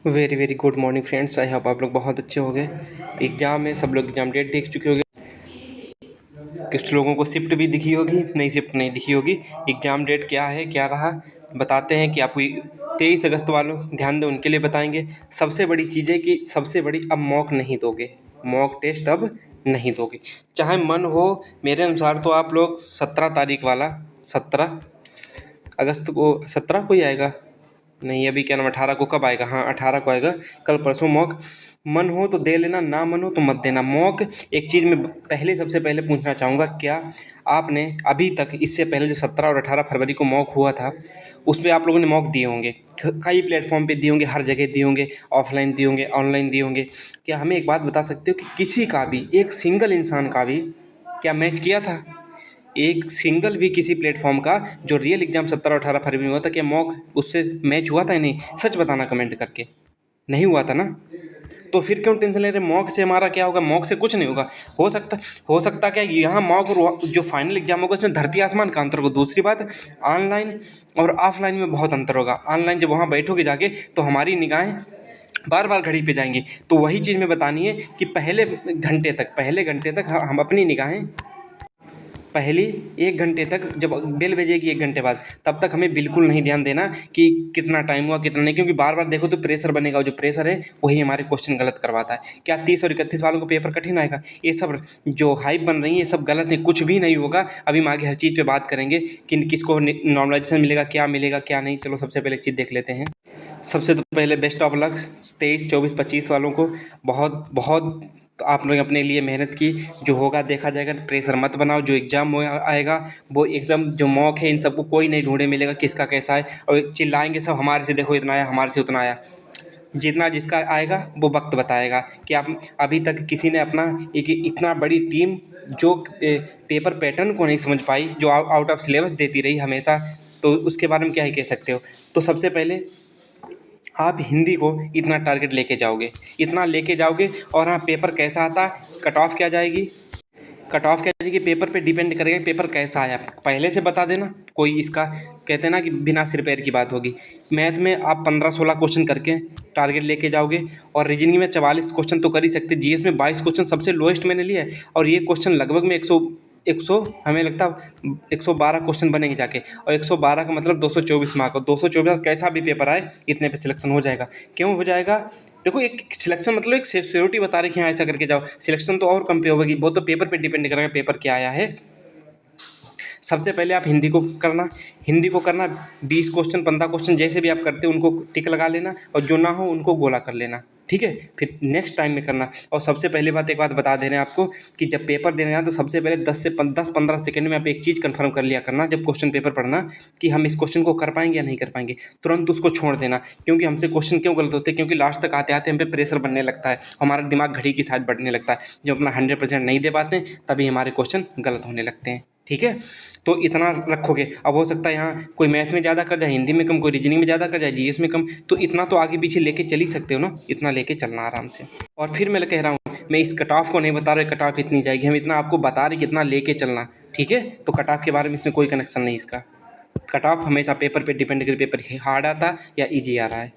Very very good morning friends. I hope आप लोग बहुत अच्छे हो गए। एग्ज़ाम है, सब लोग एग्ज़ाम डेट देख चुके होंगे। कुछ लोगों को शिफ्ट भी दिखी होगी, नई शिफ्ट नहीं दिखी होगी। एग्ज़ाम डेट क्या है, क्या रहा, बताते हैं कि आपको 23 अगस्त वालों ध्यान दें, उनके लिए बताएंगे। सबसे बड़ी चीज़ है कि सबसे बड़ी, अब मॉक नहीं दोगे, मॉक टेस्ट अब नहीं दोगे। चाहे मन हो, मेरे अनुसार तो आप लोग 17 तारीख वाला, 17 अगस्त को, 17 को ही आएगा, नहीं अभी क्या नाम 18 को कब आएगा, हाँ 18 को आएगा, कल परसों मॉक। मन हो तो दे लेना, ना मन हो तो मत देना मॉक। एक चीज़ मैं पहले, सबसे पहले पूछना चाहूँगा, क्या आपने अभी तक, इससे पहले जो 17 और 18 फरवरी को मॉक हुआ था, उस पर आप लोगों ने मॉक दिए होंगे, कई प्लेटफॉर्म पे दिए होंगे, हर जगह दिए होंगे, ऑफलाइन दिए होंगे, ऑनलाइन दिए होंगे। क्या हमें एक बात बता सकते हो कि किसी का भी, एक सिंगल इंसान का भी क्या मैच किया था? एक सिंगल भी किसी प्लेटफॉर्म का जो रियल एग्ज़ाम 17-18 फरवरी में हुआ था, क्या मॉक उससे मैच हुआ था या नहीं? सच बताना कमेंट करके। नहीं हुआ था ना? तो फिर क्यों टेंशन ले रहे? मॉक से हमारा क्या होगा? मॉक से कुछ नहीं होगा। हो सकता क्या यहाँ मॉक और जो फाइनल एग्ज़ाम होगा उसमें धरती आसमान का अंतर होगा। दूसरी बात, ऑनलाइन और ऑफलाइन में बहुत अंतर होगा। ऑनलाइन जब वहाँ बैठोगे जाके तो हमारी निगाहें बार बार घड़ी पे जाएंगी। तो वही चीज़ में बतानी है कि पहले घंटे तक हम अपनी निगाहें, पहली 1 घंटे तक, जब बेल बजेगी 1 घंटे बाद, तब तक हमें बिल्कुल नहीं ध्यान देना कि कितना टाइम हुआ कितना नहीं, क्योंकि बार बार देखो तो प्रेशर बनेगा, और जो प्रेशर है वही हमारे क्वेश्चन गलत करवाता है। क्या 30 और 31 वालों को पेपर कठिन आएगा? ये सब जो हाइप बन रही है ये सब गलत है, कुछ भी नहीं होगा। अभी हम आगे हर चीज़ पे बात करेंगे कि किसको नॉर्मलाइजेशन मिलेगा, क्या नहीं। चलो सबसे पहले एक चीज़ देख लेते हैं। सबसे तो पहले बेस्ट ऑफ लक 23, 24, 25 वालों को। बहुत बहुत तो आप लोग अपने लिए मेहनत की, जो होगा देखा जाएगा। प्रेशर मत बनाओ, जो एग्ज़ाम हो आएगा वो एकदम, जो मॉक है इन सबको कोई नहीं ढूंढे मिलेगा किसका कैसा है, और चिल्लाएंगे सब हमारे से, देखो इतना आया, हमारे से उतना आया। जितना जिसका आएगा वो वक्त बताएगा कि आप अभी तक किसी ने अपना एक इतना बड़ी टीम जो पेपर पैटर्न को नहीं समझ पाई, जो आउट ऑफ सिलेबस देती रही हमेशा, तो उसके बारे में क्या ही कह सकते हो। तो सबसे पहले आप हिंदी को इतना टारगेट लेके जाओगे, इतना लेके जाओगे। और हाँ, पेपर कैसा आता, कट ऑफ क्या जाएगी, कट ऑफ क्या जाएगी, पेपर पे डिपेंड करेगा पेपर कैसा आया, पहले से बता देना। कोई इसका कहते हैं ना कि बिना सिर पैर की बात होगी। मैथ में आप 15-16 क्वेश्चन करके टारगेट लेके जाओगे, और रीजनिंग में 44 क्वेश्चन तो कर ही सकते। जीएस में 22 क्वेश्चन सबसे लोएस्ट मैंने लिया है, और ये क्वेश्चन लगभग में 100 हमें लगता है 112 क्वेश्चन बनेंगे जाके, और 112 का मतलब 224 मार्क, और 224 कैसा भी पेपर आए इतने पे सिलेक्शन हो जाएगा। क्यों हो जाएगा? देखो, एक सिलेक्शन मतलब एक श्योरिटी बता रहे कि हाँ ऐसा करके जाओ। सिलेक्शन तो और कम पे होगी, वो तो पेपर पे डिपेंड करेगा, पेपर क्या आया है। सबसे पहले आप हिंदी को करना 20 क्वेश्चन, 15 क्वेश्चन जैसे भी आप करते हो उनको टिक लगा लेना, और जो ना हो उनको गोला कर लेना, ठीक है। फिर नेक्स्ट टाइम में करना। और सबसे पहले बात, एक बात बता दे रहे हैं आपको कि जब पेपर देने जाए तो सबसे पहले 10-15 सेकंड में आप एक चीज़ कंफर्म कर लिया करना, जब क्वेश्चन पेपर पढ़ना, कि हम इस क्वेश्चन को कर पाएंगे या नहीं कर पाएंगे। तुरंत उसको छोड़ देना, क्योंकि हमसे क्वेश्चन क्यों गलत होते हैं, क्योंकि लास्ट तक आते आते हम पे प्रेशर बनने लगता है, हमारा दिमाग घड़ी की साइड बढ़ने लगता है। जब अपना 100% नहीं दे पाते हैं तभी हमारे क्वेश्चन गलत होने लगते हैं, ठीक है। तो इतना रखोगे। अब हो सकता है यहाँ कोई मैथ में ज़्यादा कर जाए, हिंदी में कम, कोई रीजनिंग में ज़्यादा कर जाए, जीएस में कम, तो इतना तो आगे पीछे लेके चल ही सकते हो ना, इतना लेके चलना आराम से। और फिर मैं कह रहा हूँ, मैं इस कट ऑफ को नहीं बता रहा, कट ऑफ इतनी जाएगी, हम इतना आपको बता रहे कितना लेके चलना, ठीक है। तो कट ऑफ के बारे में इसमें कोई कनेक्शन नहीं इसका। कट ऑफ हमेशा पेपर पे डिपेंड करे, पेपर हार्ड आता या ईजी आ रहा है।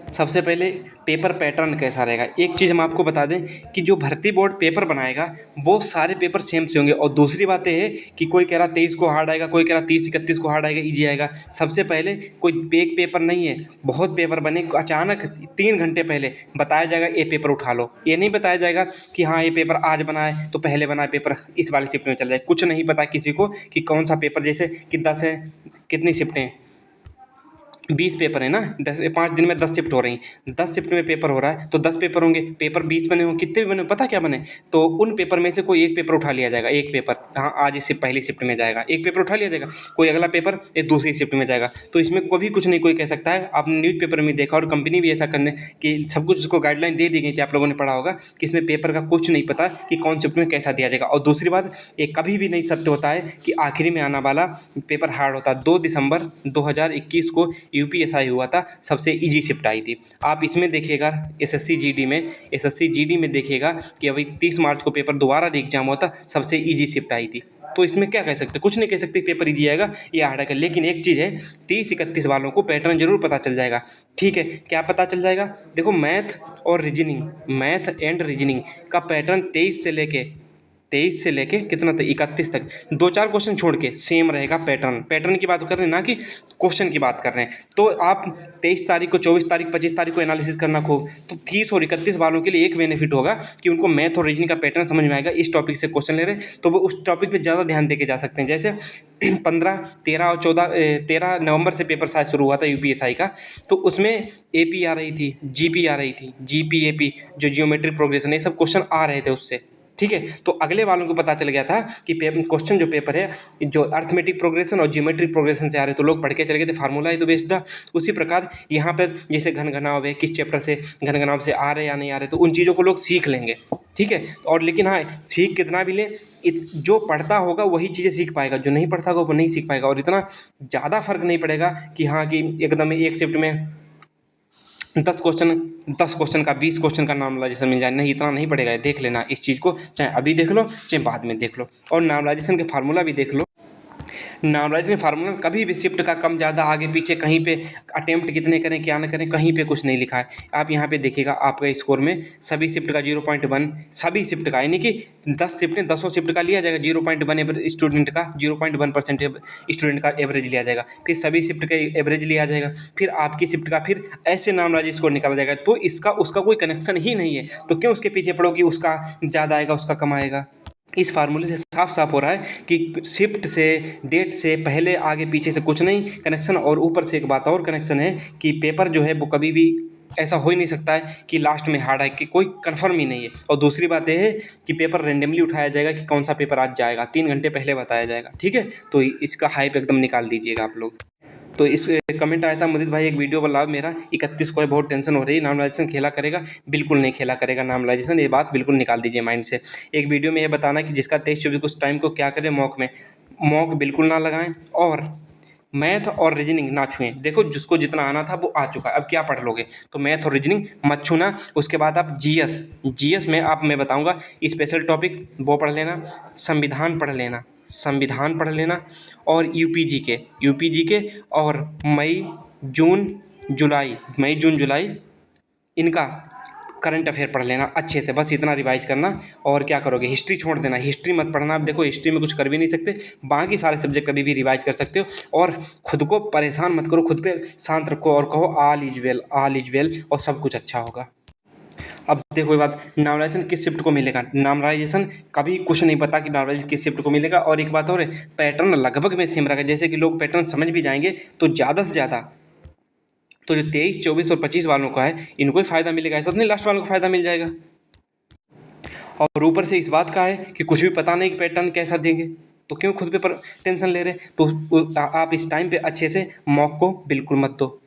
सबसे पहले पेपर पैटर्न कैसा रहेगा, एक चीज़ हम आपको बता दें कि जो भर्ती बोर्ड पेपर बनाएगा वो सारे पेपर सेम से होंगे। और दूसरी बात ये है कि कोई कह रहा 23 को हार्ड आएगा, कोई कह रहा 30-31 को हार्ड आएगा, ईजी आएगा। सबसे पहले कोई फेक पेपर नहीं है, बहुत पेपर बने, अचानक 3 घंटे पहले बताया जाएगा ये पेपर उठा लो। ये नहीं बताया जाएगा कि हाँ ये पेपर आज बना है तो पहले बना है पेपर इस वाली शिफ्ट में चल जाए। कुछ नहीं पता किसी को कि कौन सा पेपर, जैसे कि 10 है, कितनी शिफ्टें हैं, 20 पेपर है ना, 5 दिन में 10 शिफ्ट हो रही हैं, 10 शिफ्ट में पेपर हो रहा है तो 10 पेपर होंगे, पेपर 20 बने हों, कितने भी बने पता क्या बने, तो उन पेपर में से कोई एक पेपर उठा लिया जाएगा। एक पेपर हाँ आज इस पहली शिफ्ट में जाएगा, एक पेपर उठा लिया जाएगा, कोई अगला पेपर एक दूसरी शिफ्ट में जाएगा। तो इसमें कभी कुछ नहीं कोई कह सकता है। आपने न्यूज़पेपर में देखा, और कंपनी भी ऐसा करने कि सब कुछ उसको गाइडलाइन दे दी गई थी, आप लोगों ने पढ़ा होगा कि इसमें पेपर का कुछ नहीं पता कि कौन शिफ्ट में कैसा दिया जाएगा। और दूसरी बात, ये कभी भी नहीं सत्य होता है कि आखिरी में आने वाला पेपर हार्ड होता है। 2 दिसंबर 2021 को यूपीएसआई हुआ था, सबसे इजी शिफ्ट आई थी। आप इसमें देखिएगा एसएससी जीडी में देखिएगा कि अभी 30 मार्च को पेपर दोबारा एग्जाम हुआ था, सबसे इजी शिफ्ट आई थी। तो इसमें क्या कह सकते, कुछ नहीं कह सकते पेपर ईजी आएगा या हार्ड आएगा। लेकिन एक चीज़ है, 30-31 वालों को पैटर्न जरूर पता चल जाएगा। ठीक है, क्या पता चल जाएगा? देखो मैथ एंड रीजनिंग का पैटर्न 23 से लेके कितना तक, 31 तक, 2-4 क्वेश्चन छोड़ के सेम रहेगा। पैटर्न की बात कर रहे हैं, ना कि क्वेश्चन की बात कर रहे हैं। तो आप 23 तारीख को, 24 तारीख, 25 तारीख को एनालिसिस करना खूब, तो 30 और 31 वालों के लिए एक बेनिफिट होगा कि उनको मैथ और रीजनिंग का पैटर्न समझ में आएगा। इस टॉपिक से क्वेश्चन ले रहे हैं तो वो उस टॉपिक पे ज़्यादा ध्यान देके जा सकते हैं। जैसे 15, 13 और 13 नवंबर से पेपर शायद शुरू हुआ था यूपीएसआई का, तो उसमें एपी आ रही थी, जीपी आ रही थी, जीपी एपी जो जियोमेट्रिक प्रोग्रेशन, ये सब क्वेश्चन आ रहे थे उससे। ठीक है, तो अगले वालों को पता चल गया था कि क्वेश्चन जो पेपर है, जो अर्थमेटिक प्रोग्रेशन और जियोमेट्रिक प्रोग्रेशन से आ रहे, तो लोग पढ़ के चले गए थे, फार्मूला ही तो बेस्ड था। उसी प्रकार यहाँ पर जैसे घन घनाव है, किस चैप्टर से घन घनाव से आ रहे या नहीं आ रहे, तो उन चीज़ों को लोग सीख लेंगे। ठीक है, और लेकिन हाँ, सीख कितना भी ले, जो पढ़ता होगा वही चीज़ें सीख पाएगा, जो नहीं पढ़ता होगा वो नहीं सीख पाएगा। और इतना ज़्यादा फर्क नहीं पड़ेगा कि हाँ कि एकदम एक शिफ्ट में 10 क्वेश्चन का 20 क्वेश्चन का नार्मलाइजेशन मिल जाए, नहीं, इतना नहीं पड़ेगा। देख लेना इस चीज़ को, चाहे अभी देख लो चाहे बाद में देख लो, और नार्मलाइजेशन के फार्मूला भी देख लो। नार्मलाइजेशन फार्मूला कभी भी शिफ्ट का कम ज़्यादा आगे पीछे, कहीं पे अटेम्प्ट कितने करें क्या ना करें, कहीं पे कुछ नहीं लिखा है। आप यहाँ पे देखिएगा आपका स्कोर में सभी शिफ्ट का 0.1, सभी शिफ्ट का, यानी कि 10 शिफ्ट 10 शिफ्ट का लिया जाएगा 0.1 स्टूडेंट का, 0.1% स्टूडेंट का एवरेज लिया जाएगा। फिर सभी शिफ्ट का एवरेज लिया जाएगा, फिर आपकी शिफ्ट का, फिर ऐसे नार्मलाइज स्कोर निकाला जाएगा। तो इसका उसका कोई कनेक्शन ही नहीं है, तो क्यों उसके पीछे पड़ो कि उसका ज़्यादा आएगा उसका कम आएगा। इस फार्मूले से साफ साफ हो रहा है कि शिफ्ट से, डेट से पहले आगे पीछे से कुछ नहीं कनेक्शन। और ऊपर से एक बात और कनेक्शन है कि पेपर जो है वो कभी भी ऐसा हो ही नहीं सकता है कि लास्ट में हार्ड आए, कि कोई कंफर्म ही नहीं है। और दूसरी बात यह है कि पेपर रेंडमली उठाया जाएगा कि कौन सा पेपर आज जाएगा, 3 घंटे पहले बताया जाएगा। ठीक है, तो इसका हाइप एकदम निकाल दीजिएगा आप लोग। तो इस कमेंट आया था, मुदित भाई एक वीडियो वाला मेरा 31 को है, बहुत टेंशन हो रही है, नार्मलाइजेशन खेला करेगा? बिल्कुल नहीं खेला करेगा नार्मलाइजेशन, ये बात बिल्कुल निकाल दीजिए माइंड से। एक वीडियो में ये बताना कि जिसका 23-24 उस टाइम को क्या करें, मॉक बिल्कुल ना लगाएं, और मैथ और रीजनिंग ना छुएं। देखो जिसको जितना आना था वो आ चुका है, अब क्या पढ़ लोगे, तो मैथ और रीजनिंग मत छूना। उसके बाद आप जीएस में मैं बताऊंगा स्पेशल टॉपिक्स, वो पढ़ लेना, संविधान पढ़ लेना, और यूपी जी के और मई जून जुलाई इनका करंट अफेयर पढ़ लेना अच्छे से, बस इतना रिवाइज करना। और क्या करोगे, हिस्ट्री छोड़ देना, हिस्ट्री मत पढ़ना। आप देखो हिस्ट्री में कुछ कर भी नहीं सकते, बाकी सारे सब्जेक्ट कभी भी रिवाइज कर सकते हो। और खुद को परेशान मत करो, खुद पे शांत रखो और कहो ऑल इज वेल और सब कुछ अच्छा होगा। अब देखो ये बात, नार्मलाइजेशन किस शिफ्ट को मिलेगा, नार्मलाइजेशन कभी कुछ नहीं पता कि नार्मलाइजेशन किस शिफ्ट को मिलेगा। और एक बात और है, पैटर्न लगभग में सेम रहेगा, जैसे कि लोग पैटर्न समझ भी जाएंगे तो ज़्यादा से ज़्यादा तो जो 23, 24 और 25 वालों का है इनको ही फ़ायदा मिलेगा, ऐसा तो नहीं लास्ट वालों को फ़ायदा मिल जाएगा। और ऊपर से इस बात का है कि कुछ भी पता नहीं कि पैटर्न कैसा देंगे, तो क्यों खुद पे टेंशन ले रहे। तो आप इस टाइम पे अच्छे से मॉक को बिल्कुल मत दो।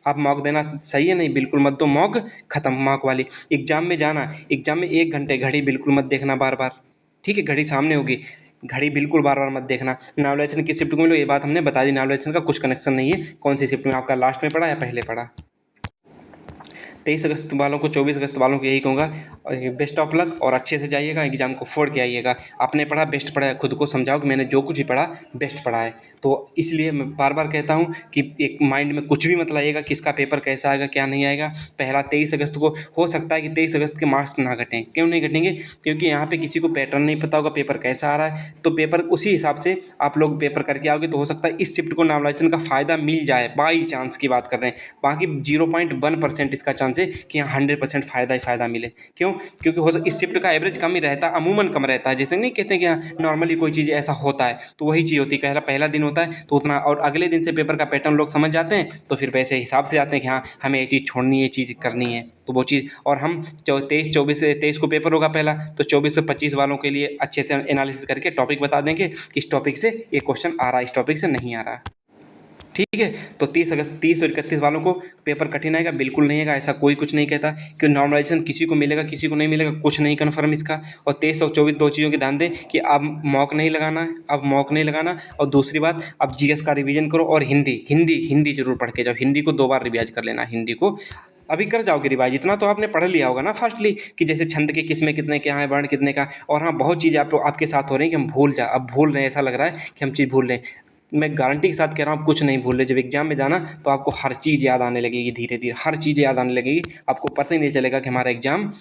आप मॉक देना सही है, नहीं बिल्कुल मत दो मॉक, ख़त्म मॉक वाली। एग्ज़ाम में जाना, एग्ज़ाम में 1 घंटे घड़ी बिल्कुल मत देखना बार बार। ठीक है, घड़ी सामने होगी, घड़ी बिल्कुल बार बार मत देखना। नार्मलाइजेशन किस शिफ्ट को मिलो ये बात हमने बता दी, नार्मलाइजेशन का कुछ कनेक्शन नहीं है कौन सी शिफ्ट में आपका लास्ट में पड़ा या पहले पड़ा। 23 अगस्त वालों को, 24 अगस्त वालों को यही कहूँगा, बेस्ट ऑफ लक, और अच्छे से जाइएगा, एग्जाम को फोड़ के आइएगा। आपने पढ़ा बेस्ट पढ़ा है, खुद को समझाओ कि मैंने जो कुछ भी पढ़ा बेस्ट पढ़ा है। तो इसलिए मैं बार बार कहता हूँ कि एक माइंड में कुछ भी मत लाइएगा किसका पेपर कैसा आएगा क्या नहीं आएगा। पहला 23 अगस्त को हो सकता है कि 23 अगस्त के मार्क्स ना घटें। क्यों नहीं घटेंगे? क्योंकि यहाँ पे किसी को पैटर्न नहीं पता होगा, पेपर कैसा आ रहा है, तो पेपर उसी हिसाब से आप लोग पेपर करके आओगे। तो हो सकता है इस शिफ्ट को नार्मलाइजेशन का फ़ायदा मिल जाए, बाई चांस की बात कर रहे हैं। बाकी 0.1% इसका चांस है कि यहाँ 100% फ़ायदा ही फ़ायदा मिले। क्यों? क्योंकि हो सकता इस शिफ्ट का एवरेज कम ही रहता है, अमूमन कम रहता है। जैसे नहीं कहते कि हाँ नॉर्मली कोई चीज़ ऐसा होता है, तो वही चीज़ होती है। पहला दिन होता है तो उतना, और अगले दिन से पेपर का पैटर्न लोग समझ जाते हैं, तो फिर वैसे हिसाब से जाते हैं कि हाँ हमें ये चीज़ छोड़नी है, ये चीज़ करनी है, तो वो चीज़। और हम 23 को पेपर होगा पहला, तो 24 से 25 वालों के लिए अच्छे से एनालिसिस करके टॉपिक बता देंगे कि इस टॉपिक से ये क्वेश्चन आ रहा है, इस टॉपिक से नहीं आ रहा है। ठीक है, तो 30 और 31 वालों को पेपर कठिन आएगा? बिल्कुल नहीं आएगा, ऐसा कोई कुछ नहीं कहता कि नॉर्मलाइजेशन किसी को मिलेगा किसी को नहीं मिलेगा, कुछ नहीं कन्फर्म इसका। और 23 और 24 दो चीज़ों की ध्यान दें कि अब मॉक नहीं लगाना है, अब मॉक नहीं लगाना। और दूसरी बात, अब जीएस का रिवीजन करो, और हिंदी जरूर पढ़ के जाओ, हिंदी को 2 बार रिवाइज कर लेना, हिंदी को अभी कर जाओगे रिवाइज, इतना तो आपने पढ़ लिया होगा ना फास्टली, कि जैसे छंद के किस्में कितने क्या हैं, वर्ण कितने का। और हाँ, बहुत चीज़ें आपके साथ हो रही हैं कि हम अब भूल रहे हैं, ऐसा लग रहा है कि हम चीज़ भूल रहे हैं। मैं गारंटी के साथ कह रहा हूँ, आप कुछ नहीं भूल रहे। जब एग्जाम में जाना तो आपको हर चीज़ याद आने लगेगी, धीरे धीरे हर चीज़ याद आने लगेगी। आपको पता ही नहीं चलेगा कि हमारा एग्जाम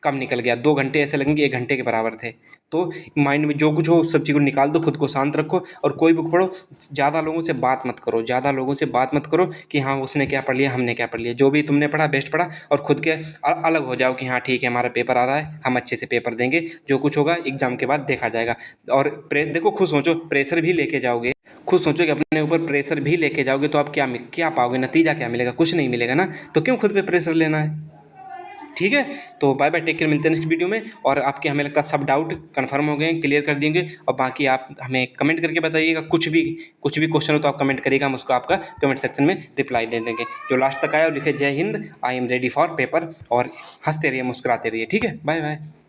कब निकल गया। 2 घंटे ऐसे लगेंगे 1 घंटे के बराबर थे। तो माइंड में जो कुछ हो उस सब चीज़ को निकाल दो, खुद को शांत रखो और कोई बुक पढ़ो। ज़्यादा लोगों से बात मत करो, ज़्यादा लोगों से बात मत करो कि हाँ उसने क्या पढ़ लिया, हमने क्या पढ़ लिया। जो भी तुमने पढ़ा बेस्ट पढ़ा, और खुद के अलग हो जाओ कि हाँ ठीक है, हमारा पेपर आ रहा है, हम अच्छे से पेपर देंगे, जो कुछ होगा एग्जाम के बाद देखा जाएगा। और देखो, खुद सोचो, प्रेशर भी लेके जाओगे, खुद सोचो कि अपने ऊपर प्रेशर भी लेके जाओगे तो आप क्या पाओगे, नतीजा क्या मिलेगा, कुछ नहीं मिलेगा ना। तो क्यों खुद पे प्रेशर लेना है। ठीक है, तो बाय बाय, टेक केयर, मिलते हैं नेक्स्ट वीडियो में। और आपके हमें लगता है सब डाउट कन्फर्म हो गए हैं, क्लियर कर देंगे। और बाकी आप हमें कमेंट करके बताइएगा, कुछ भी क्वेश्चन हो तो आप कमेंट करिएगा, हम उसको आपका कमेंट सेक्शन में रिप्लाई दे देंगे। जो लास्ट तक आया वो लिखे जय Hind, I am ready for paper, और हंसते रहिए, मुस्कुराते रहिए। ठीक है, बाय बाय।